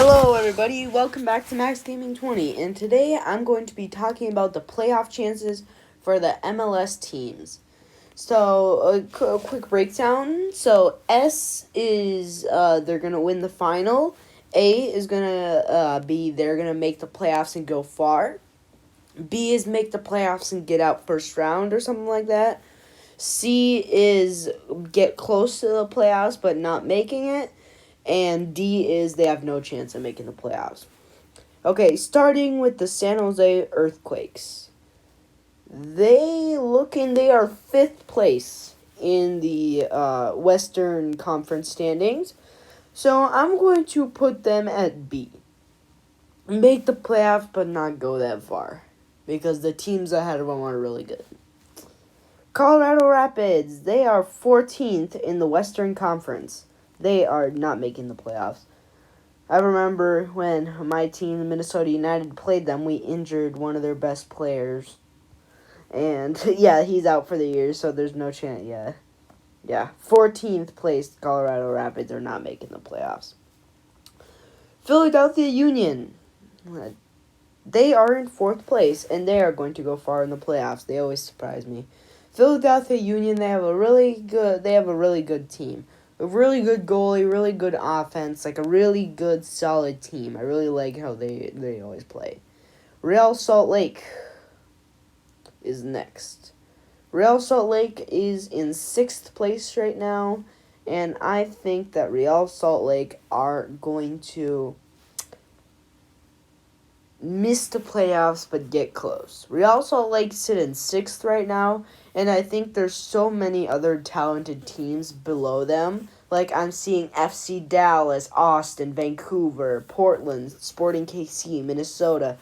Hello everybody, welcome back to Maxgaming 20, and today I'm going to be talking about the playoff chances for the MLS teams. So, a quick breakdown. So, S is, they're going to win the final. A is going to they're going to make the playoffs and go far. B is make the playoffs and get out first round or something like that. C is get close to the playoffs but not making it. And D is they have no chance of making the playoffs. Okay, starting with the San Jose Earthquakes. They are 5th place in the Western Conference standings. So I'm going to put them at B. Make the playoffs but not go that far, because the teams ahead of them are really good. Colorado Rapids, they are 14th in the Western Conference. They are not making the playoffs. I remember when my team, Minnesota United, played them, we injured one of their best players. And, yeah, he's out for the year, so there's no chance. Yeah. 14th place, Colorado Rapids are not making the playoffs. Philadelphia Union, they are in 4th place, and they are going to go far in the playoffs. They always surprise me. Philadelphia Union, they have a really good team. A really good goalie, really good offense, like a really good, solid team. I really like how they always play. Real Salt Lake is next. Real Salt Lake is in 6th place right now, and I think that Real Salt Lake are going to miss the playoffs but get close. Real Salt Lake sit in 6th right now, and I think there's so many other talented teams below them. Like, I'm seeing FC Dallas, Austin, Vancouver, Portland, Sporting KC, Minnesota.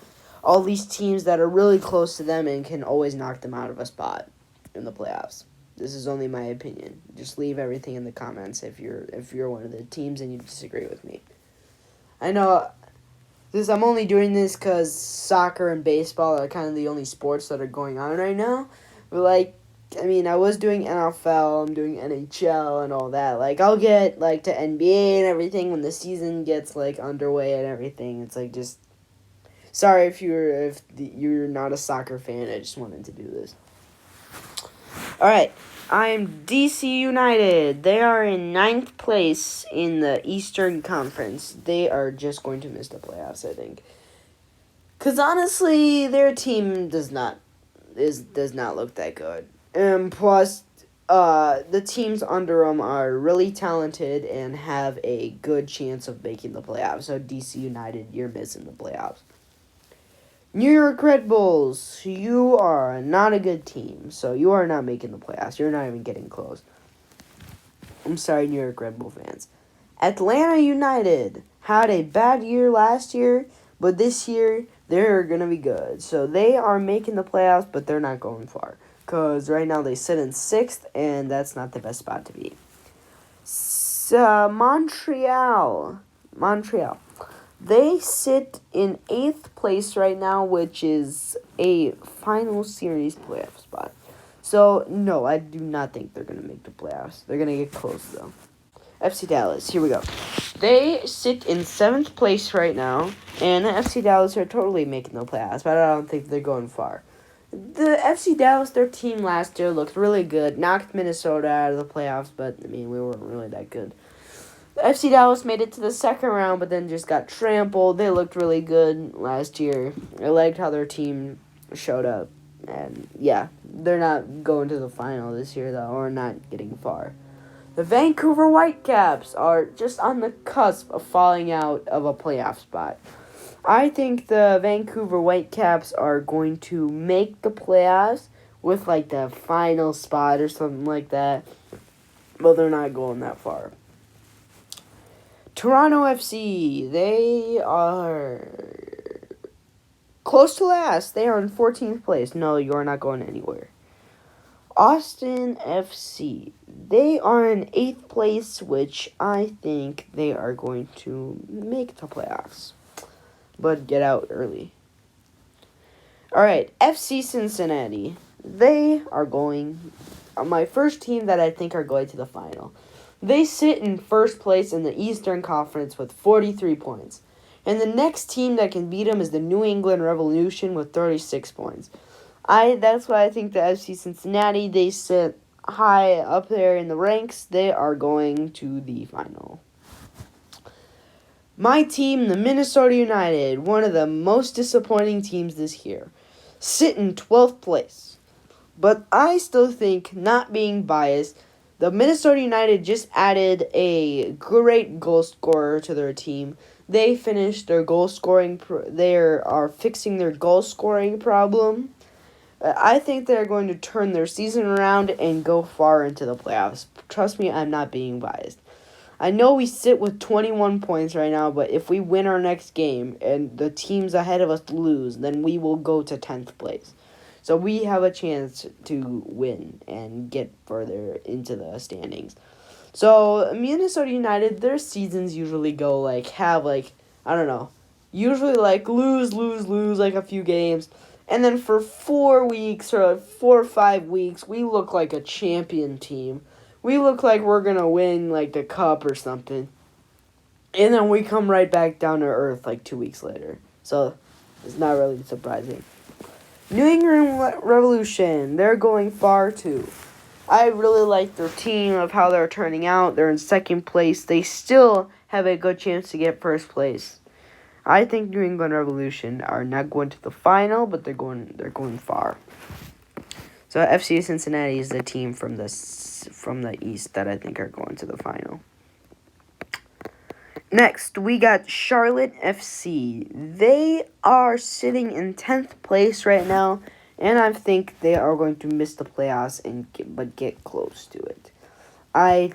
All these teams that are really close to them and can always knock them out of a spot in the playoffs. This is only my opinion. Just leave everything in the comments if you're one of the teams and you disagree with me. I know I'm only doing this because soccer and baseball are kind of the only sports that are going on right now. But, I was doing NFL, I'm doing NHL and all that. I'll get, to NBA and everything when the season gets, underway and everything. It's, just... Sorry if you're not a soccer fan, I just wanted to do this. Alright, I'm DC United. They are in 9th place in the Eastern Conference. They are just going to miss the playoffs, I think. Because honestly, their team does not look that good. And plus, the teams under them are really talented and have a good chance of making the playoffs. So DC United, you're missing the playoffs. New York Red Bulls, you are not a good team, so you are not making the playoffs. You're not even getting close. I'm sorry, New York Red Bull fans. Atlanta United had a bad year last year, but this year they're going to be good. So they are making the playoffs, but they're not going far, because right now they sit in 6th, and that's not the best spot to be. Montreal. They sit in 8th place right now, which is a final series playoff spot. So, no, I do not think they're going to make the playoffs. They're going to get close, though. FC Dallas, here we go. They sit in 7th place right now, and the FC Dallas are totally making the playoffs, but I don't think they're going far. The FC Dallas, their team last year looked really good. Knocked Minnesota out of the playoffs, but, we weren't really that good. The FC Dallas made it to the 2nd round, but then just got trampled. They looked really good last year. I liked how their team showed up. And, yeah, they're not going to the final this year, though, or not getting far. The Vancouver Whitecaps are just on the cusp of falling out of a playoff spot. I think the Vancouver Whitecaps are going to make the playoffs with, the final spot or something like that. But they're not going that far. Toronto FC, they are close to last. They are in 14th place. No, you are not going anywhere. Austin FC, they are in 8th place, which I think they are going to make the playoffs, but get out early. Alright, FC Cincinnati, they are going, my first team that I think are going to the final. They sit in 1st place in the Eastern Conference with 43 points. And the next team that can beat them is the New England Revolution with 36 points. That's why I think the FC Cincinnati, they sit high up there in the ranks. They are going to the final. My team, the Minnesota United, one of the most disappointing teams this year, sit in 12th place. But I still think, not being biased, the Minnesota United just added a great goal scorer to their team. They finished their goal scoring. They are fixing their goal scoring problem. I think they're going to turn their season around and go far into the playoffs. Trust me, I'm not being biased. I know we sit with 21 points right now, but if we win our next game and the teams ahead of us lose, then we will go to 10th place. So we have a chance to win and get further into the standings. So Minnesota United, their seasons usually go usually lose like a few games. And then for 4 weeks or 4 or 5 weeks, we look like a champion team. We look like we're going to win, like, the cup or something. And then we come right back down to earth, like, 2 weeks later. So, it's not really surprising. New England Revolution, they're going far, too. I really like their team, of how they're turning out. They're in second place. They still have a good chance to get first place. I think New England Revolution are not going to the final, but they're going far. So FC Cincinnati is the team from the East that I think are going to the final. Next, we got Charlotte FC. They are sitting in 10th place right now, and I think they are going to miss the playoffs but get close to it. I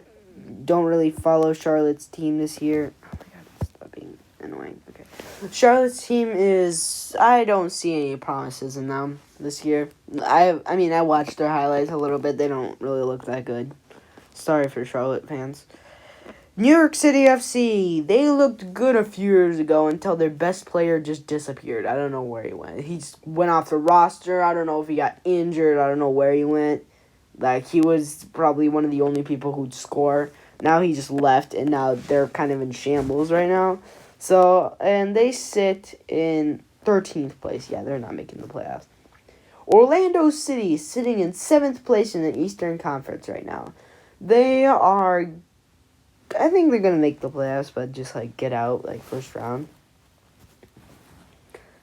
don't really follow Charlotte's team this year. Oh my god, stop being annoying. Okay. Charlotte's team I don't see any promises in them this year. I watched their highlights a little bit. They don't really look that good. Sorry for Charlotte fans. New York City FC, they looked good a few years ago until their best player just disappeared. I don't know where he went. He went off the roster. I don't know if he got injured. I don't know where he went. Like, he was probably one of the only people who'd score. Now he just left, and now they're kind of in shambles right now. So, and they sit in 13th place. Yeah, they're not making the playoffs. Orlando City sitting in 7th place in the Eastern Conference right now. I think they're going to make the playoffs, but just, get out, first round.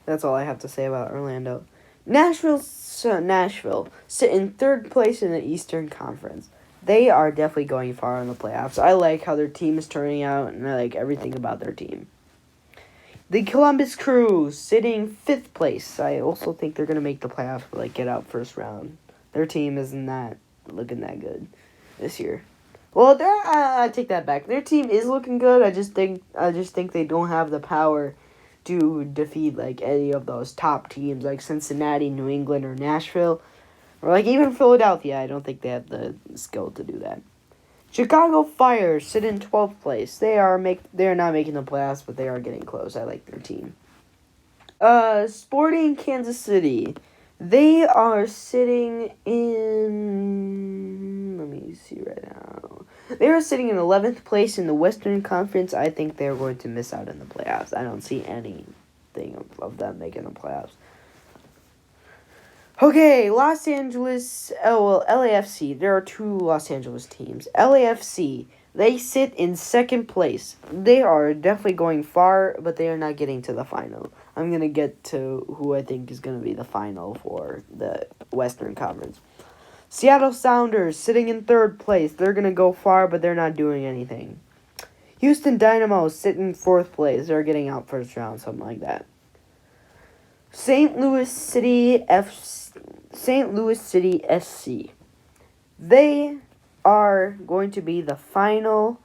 That's all I have to say about Orlando. Nashville sit in 3rd place in the Eastern Conference. They are definitely going far in the playoffs. I like how their team is turning out, and I like everything about their team. The Columbus Crew sitting 5th place. I also think they're going to make the playoffs, but, get out first round. Their team isn't looking that good this year. Well, I take that back. Their team is looking good. I just think they don't have the power to defeat, any of those top teams, like Cincinnati, New England, or Nashville. Or, even Philadelphia. I don't think they have the skill to do that. Chicago Fire sit in 12th place. They are not making the playoffs, but they are getting close. I like their team. Sporting Kansas City. They are sitting in... Let me see right now. They are sitting in 11th place in the Western Conference. I think they're going to miss out in the playoffs. I don't see anything of them making the playoffs. Okay, LAFC. There are 2 Los Angeles teams. LAFC, they sit in 2nd place. They are definitely going far, but they are not getting to the final. I'm going to get to who I think is going to be the final for the Western Conference. Seattle Sounders, sitting in 3rd place. They're going to go far, but they're not doing anything. Houston Dynamo, sitting in 4th place. They're getting out first round, something like that. St. Louis City SC. They are going to be the final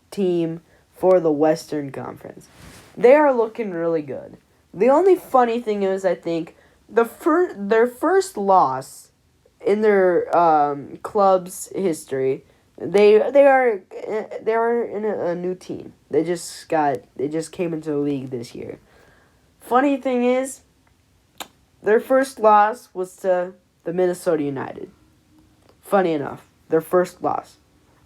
team for the Western Conference. They are looking really good. The only funny thing is, I think, their first loss in their club's history, they are in a new team. They just came into the league this year. Funny thing is, their first loss was to the Minnesota United. Funny enough, their first loss.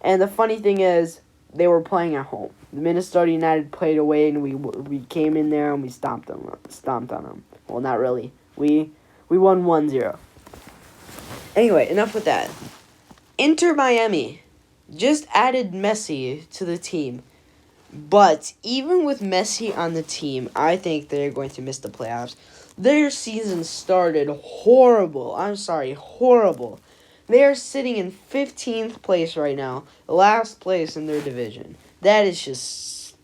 And the funny thing is, they were playing at home. The Minnesota United played away, and we came in there and we stomped on them. Well, not really. We won 1-0. Anyway, enough with that. Inter Miami just added Messi to the team. But even with Messi on the team, I think they're going to miss the playoffs. Their season started horrible. Horrible. They are sitting in 15th place right now, last place in their division. That is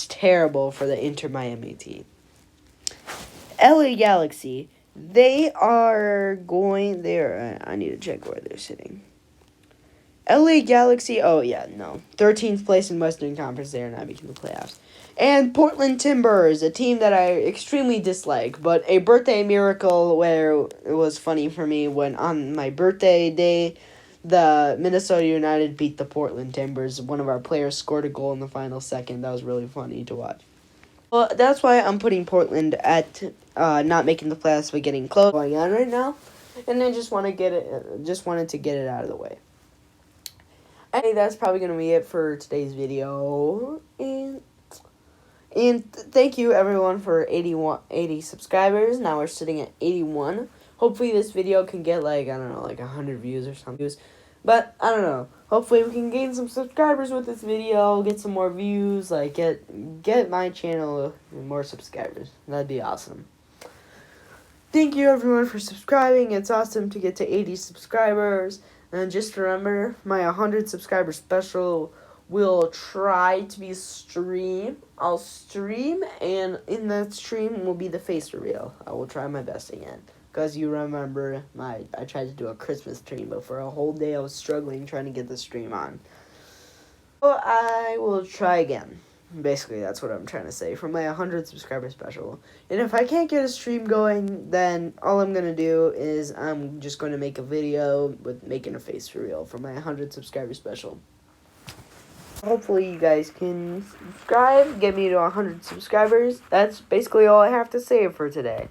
terrible for the Inter Miami team. LA Galaxy, I need to check where they're sitting. LA Galaxy, 13th place in Western Conference. They are not making the playoffs. And Portland Timbers, a team that I extremely dislike, but a birthday miracle where it was funny for me when on my birthday day, the Minnesota United beat the Portland Timbers. One of our players scored a goal in the final second. That was really funny to watch. Well, that's why I'm putting Portland at not making the playoffs but getting close going on right now, and I just wanted to get it out of the way. Hey, that's probably going to be it for today's video. And thank you, everyone, for 80 subscribers. Now we're sitting at 81. Hopefully this video can get, 100 views or something. But, I don't know. Hopefully we can gain some subscribers with this video, get some more views, get my channel more subscribers. That'd be awesome. Thank you, everyone, for subscribing. It's awesome to get to 80 subscribers. And just remember, my 100 subscriber special will try to be stream. I'll stream, and in that stream will be the face reveal. I will try my best again. Because you remember, I tried to do a Christmas stream, but for a whole day I was struggling trying to get the stream on. So I will try again. Basically, that's what I'm trying to say for my 100 subscriber special. And if I can't get a stream going, then all I'm going to do is I'm just going to make a video with making a face reveal for my 100 subscriber special. Hopefully you guys can subscribe, get me to 100 subscribers. That's basically all I have to say for today.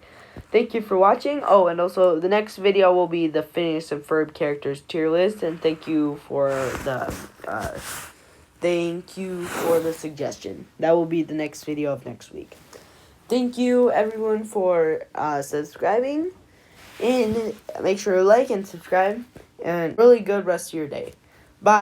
Thank you for watching. Oh, and also the next video will be the Phineas and Ferb characters tier list. And thank you for the suggestion. That will be the next video of next week. Thank you, everyone, for subscribing. And make sure to like and subscribe. And really good rest of your day.